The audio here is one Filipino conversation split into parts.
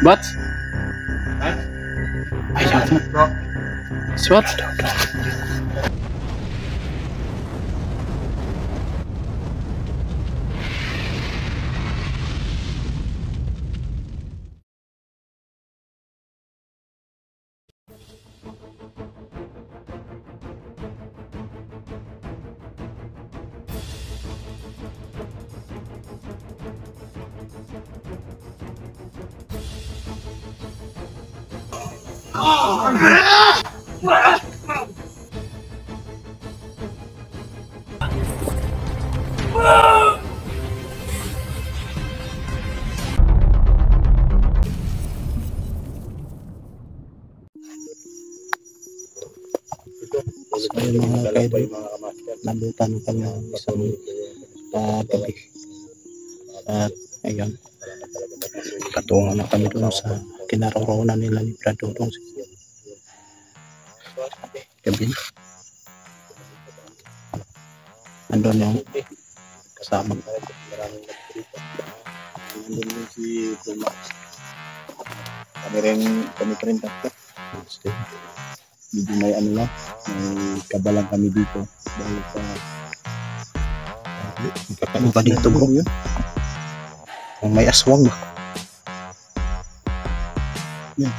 What? What? So yung mga kaidol, nabutan kami ng isang gabi. At ayun, katungo na kami doon sa kinaroroonan nila ni Brad Dudong. Gabi. Nandun yung kasama. Nandun yung si Tomas. Kami rin tatlo. Medyo may ano lang, may kabalang kami dito dahil sa ano ba dito bro yun? Kung may aswang ba? Yan.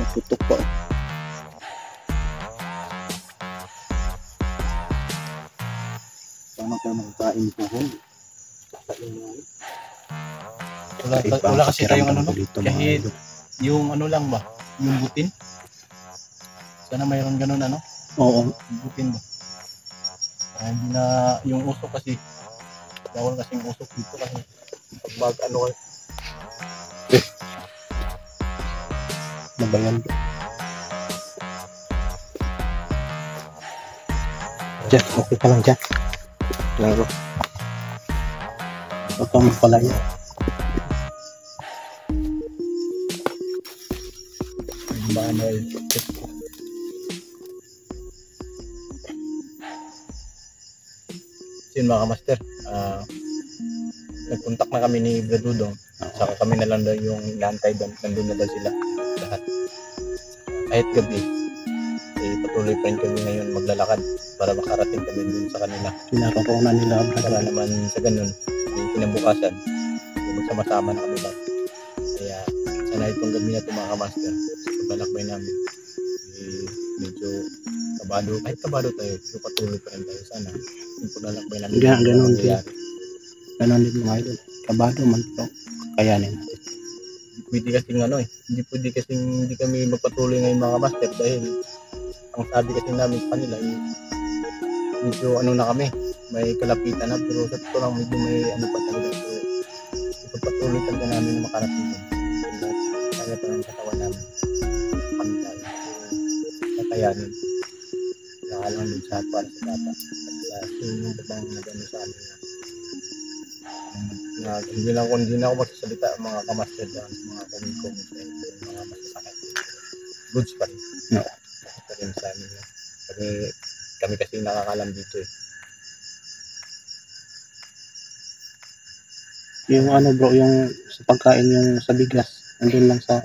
Nagtutok pa. Sama ka magkain po ko. Wala kasi tayong ano no? Kahit yung ano lang ba? Yung butin? Sana mayroon ganun ano? Oo. Yung butin ba? Hindi na yung usok kasi bawal kasi yung usok dito kasi pag mag ano nabayan ba? Diyan, okay ka lang dyan. Laro. Huwag kang magpalaya. Manay. Yun mga master, nagkontak na kami ni Brad Dudong. Saka kami na lang daw yung inaantay doon. Nandun na daw sila lahat. Kahit gabi, patuloy pa rin kami ngayon maglalakad para makarating kami dun sa kanila. Kinaroroonan nila para naman sa ganun, yung kinabukasan, magsama-sama na kami lang. Kaya sana itong gabi na ito mga kamaster, sa paglalakbay namin, medyo kabado, kahit kabado tayo, pero patuloy pa rin tayo. Sana yung paglalakbay namin. Ganun din. Ganun din mga idol. Kabado man ito, kayanin natin. Hindi kasing ano hindi pwede kasing hindi kami magpatuloy ngayon mga master dahil ang sabi kasi namin sa kanila medyo ano na kami, may kalapitan na, pero sa totoo lang medyo may ano pa talaga, so ipagpatuloy talaga namin na makarating din. Kaya pa ng katawan namin kami tayo kakayanin nakalang din sa para sa bata at sa yung babang nagano sa amin na hindi na ako magsasalita mga kamaster dyan sa mga komikong sa mga masasakit goods pa rin pa rin sa amin kasi kami kasi nakakalam dito yung ano bro, yung sa pagkain yung sa bigas nandun lang sa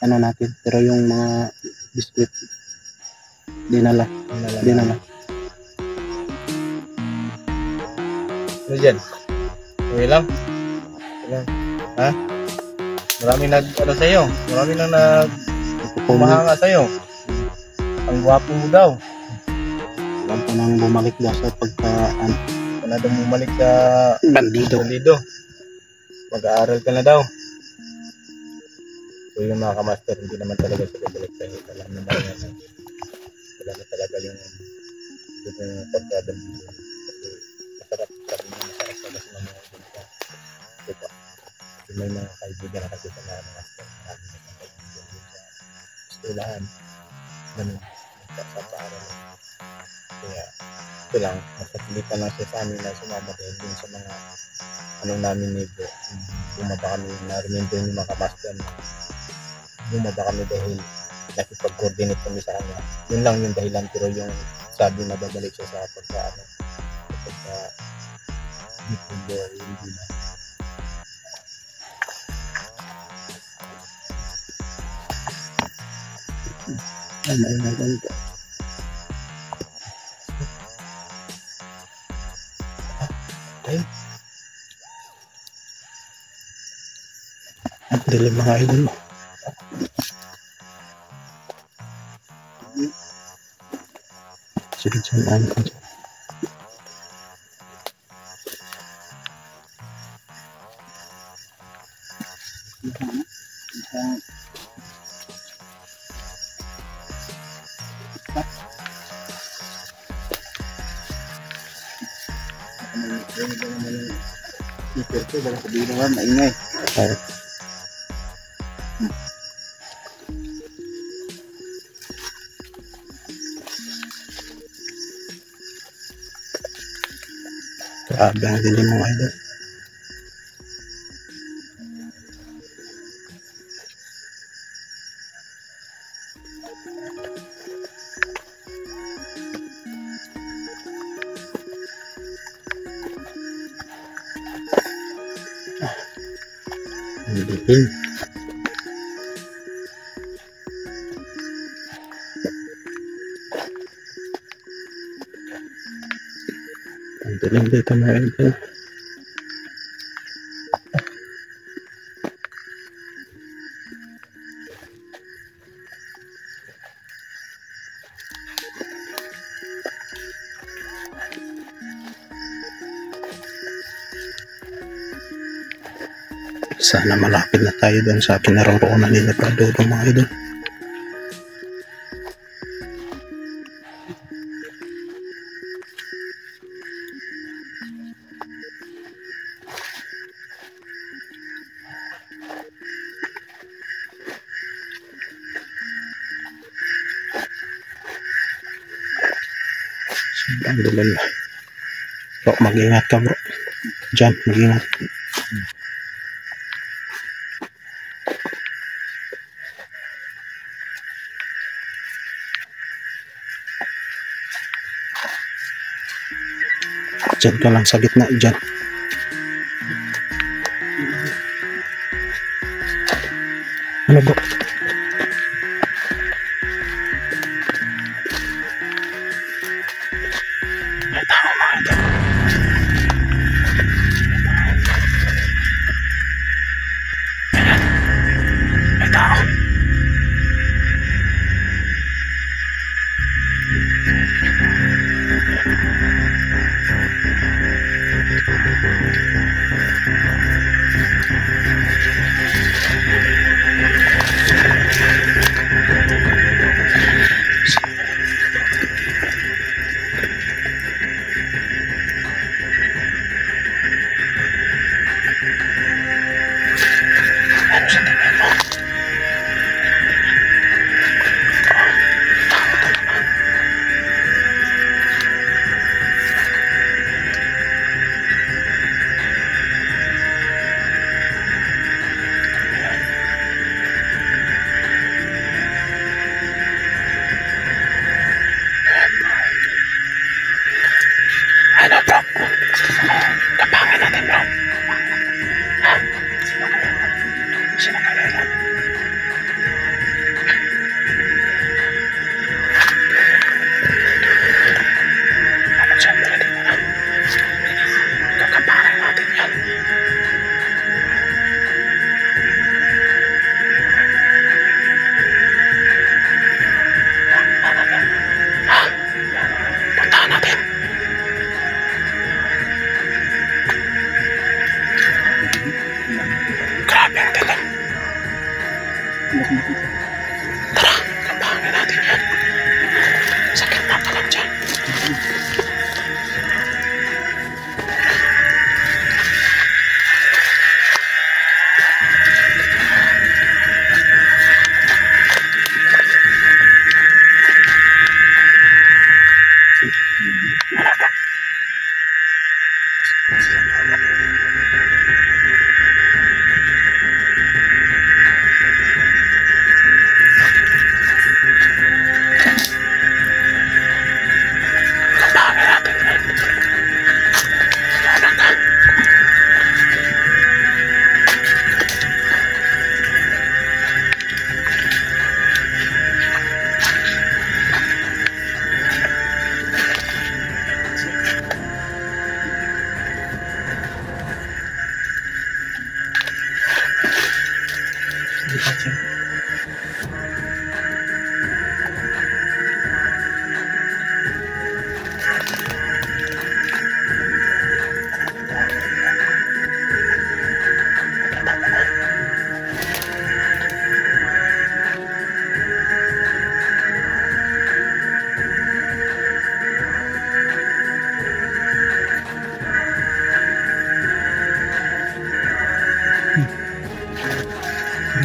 ano natin, pero yung mga biskuit dinala. Ano dyan? Okay lang? Ha? Marami ano sa'yo? Marami nang kumahanga sa'yo. Ang gwapo mo daw. Alam ko nang bumalik daw sa pagkaan. Wala daw bumalik sa bandido. Mag-aaral ka na daw. So yung mga kamaster, hindi naman talaga sa balik tayo. Alam naman yan. Wala na talaga yung pagkadamdito. Kasi masarap talaga sa mga ibigay. Diba? Kasi may mga kaibigan na kasi sa mga master. Marami na kaibigan sa eskwelahan. Ganun. sa paaralan. Kaya ito lang, napagalitan lang siya sa amin na sumama dahil din sa mga namin neighbor. Bumaba kami, narinig din yung mga master na bumaba kami dahil nakipag-coordinate kami sa kanya. Yun lang yung dahilan, pero yung sabi na babalik siya sa pagka dito hindi na. Ay, ganito. Ay. Ang dilim mga idol mo. Sige, dyan ko dyan. Ito dalam sabihin nga maingay. Grabe ang dilim mga idol. Ang dilim. Ang dilim dito mga idol. Sana malapit na tayo doon sa kinaroroonan nila Pradodong mga idol. Sobrang dilim na. Bro, mag-ingat ka bro. Diyan, mag-ingat. Diyan ka lang sa gitna, diyan. Ano bro? May tao mga idol. May tao.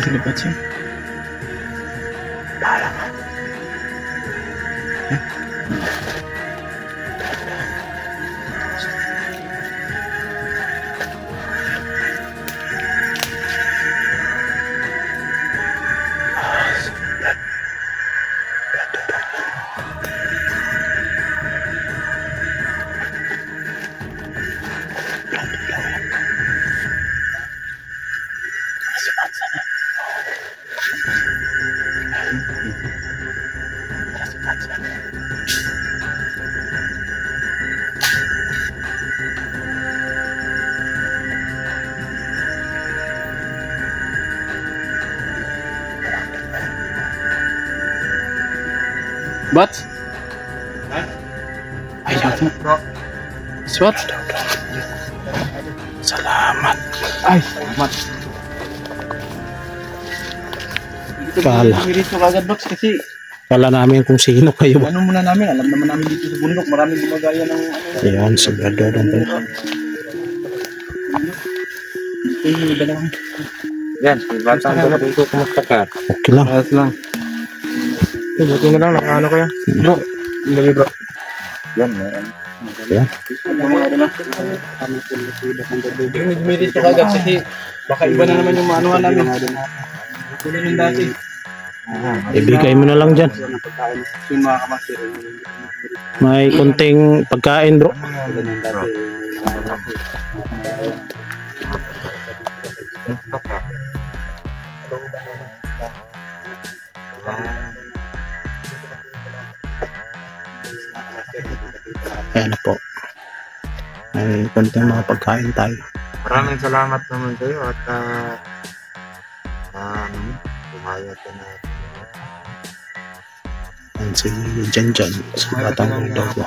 Silipat siya. Bahala ka. What? Ayaw mo. Swat? Salamat. Ay, salamat. Kala. Dito kagad box kasi Kala namin kung sino kayo. ano muna namin, alam naman namin dito sa bundok, maraming gumagaya ng ano. Ayan, sigurado lang pala. Yan, batang ko dito kumusta ka? Okay lang. Ayos lang. Buti na lang, nakaano kaya? Bro, hindi bro. Yan, meron. Yan. May dito kagad kasi baka iba na naman yung maanuhan namin. Tulad yung dati. Ibigay mo na lang dyan. Yung mga kamasir. May kunting pagkain, bro. Ayan na po. May kunting mga pagkain tayo. Maraming salamat naman kayo at pumayag ka na. Ayan si Jan sa batang Bulldog.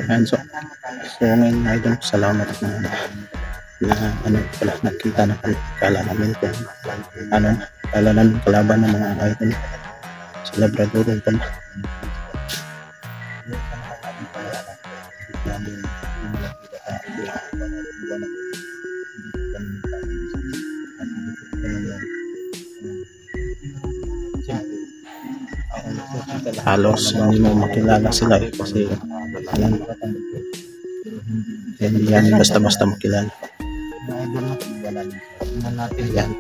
Ayan, so ngayon idol, salamat na ano pala, nakita na kami. Kala namin kung ano, kala namin kalaban ng mga idol sa Labrador pala. Halos hindi mo makilala sila kasi ayan, hindi yan basta-basta makilala. Yan.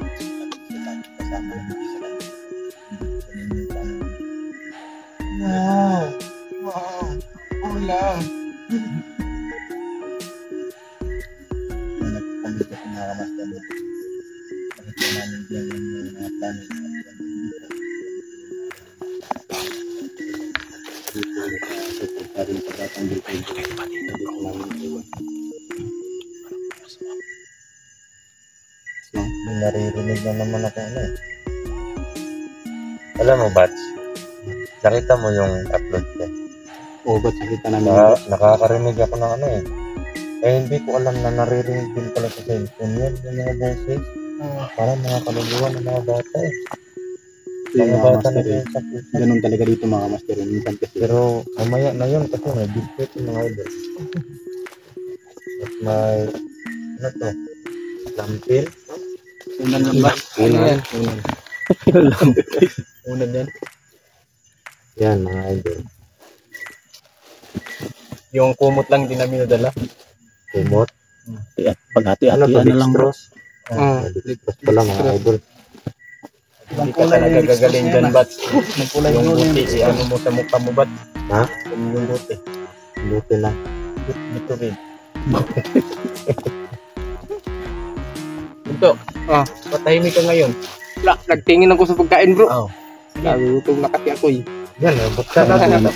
Wow! Wow! Ulam! Naririnig na naman ako ano eh. Alam mo, Bats? Nakita mo yung upload ko? O ba't nakita namin? Nakakarinig ako ng ano eh. Eh hindi ko alam na naririnig din pala sa cellphone yun, yung mga boses. Parang mga kaluluwa ng mga bata eh. Ito yung Mga mga bata na master. yung sakit. Ganun talaga dito mga master. Minsan kasi. Pero mamaya na yun kasi may biscuit yung mga idol. At may, ano to? Lampil? Unan yan ba? Unan. Unan yan. Yan mga idol. Yung kumot lang din namin nadala. Kumot. At paghati-hati Ano to? na lang bro. Dextrose? Dextrose pala mga idol. Hindi ka talaga gagaling dyan, Bat. Yung buti, ano mo sa mukha mo, Bat? Ha? Yung buti. Buti lang. Dito rin. Ito. Patahimik ka ngayon. Nagtingin ako sa pagkain, bro. Oo. Nagutom na kasi ako eh. Yan, buksan natin.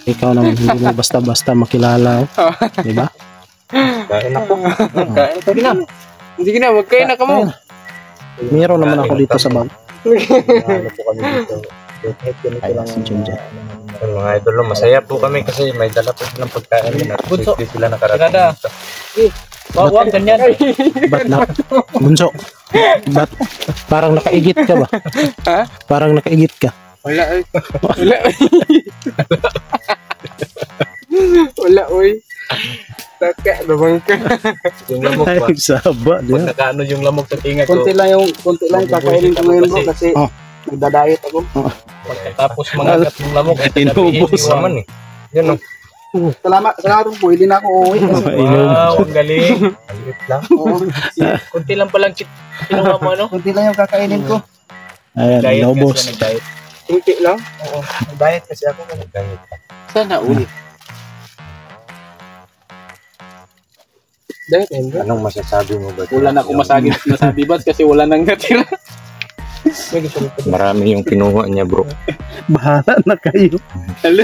Ikaw naman hindi mo basta-basta makilala. Oh. Diba? Kain ako. Kain ka na. Sige na, magkain na ka mo. Meron naman ako dito sa bag. Ano po kami dito. Ganito Ay, lang si Junja. Ayun, mga idol, masaya po kami kasi may dala po silang pagkain at Bunso. safety sila nakarating Tirada. dito. Wag ganyan. Ba't na? Bunso. Ba't? Parang nakaigit ka ba? Ha? Parang nakaigit ka. Wala oy. Wala oy. Wala oy. Taka, babang ka. Yung lamok Ay, ba? saba. Pag nakaano yung lamok sa tinga ko, Konti lang kakainin ko ngayon, bro, kasi Oh. nagda-diet ako. pagkatapos mangagat ng lamok, Inubos. Naman eh. Yan o. Salamat po. Hindi na ako uuwi kasi Wow, ang galing. Alit lang. Kunti lang palang kinuha mo, ano? konti lang yung kakainin ko. Ayan, Diet inubos. kasi, nag-diet. Konti lang. Oo, nag-diet kasi ako. Nagkahit pa. Sana uli. Diet and bro. Anong masasabi mo ba? Wala na akong masabi ba kasi wala nang natira. Marami yung kinuha niya bro. Bahala na kayo. Hello.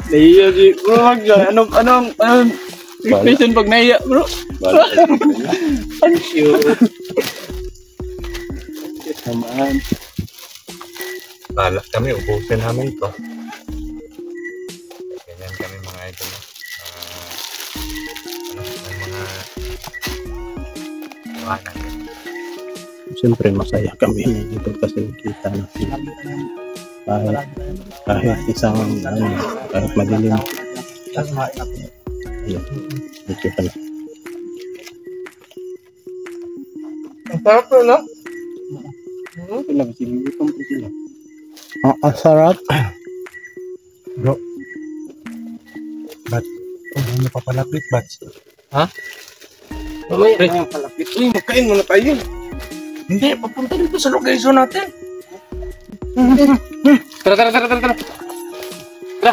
Naiya si bro, anong expression pag naiya bro? Thank you. Naman. Balak kami, ubusin namin to. Ganyan kami mga idol. May mga iwanan. Siyempre masaya kami dito kasi kita natin. Kahit isang kahit madilim. Ayun. Medyo ka na. Ang sarap bro, no? Pinagsigitong po sila. Ang sarap. Hindi mo papalapit, Bats. Mamaya na yung kalapit. Uy, magkain muna tayo. Hindi, papunta dito sa location natin. Tara.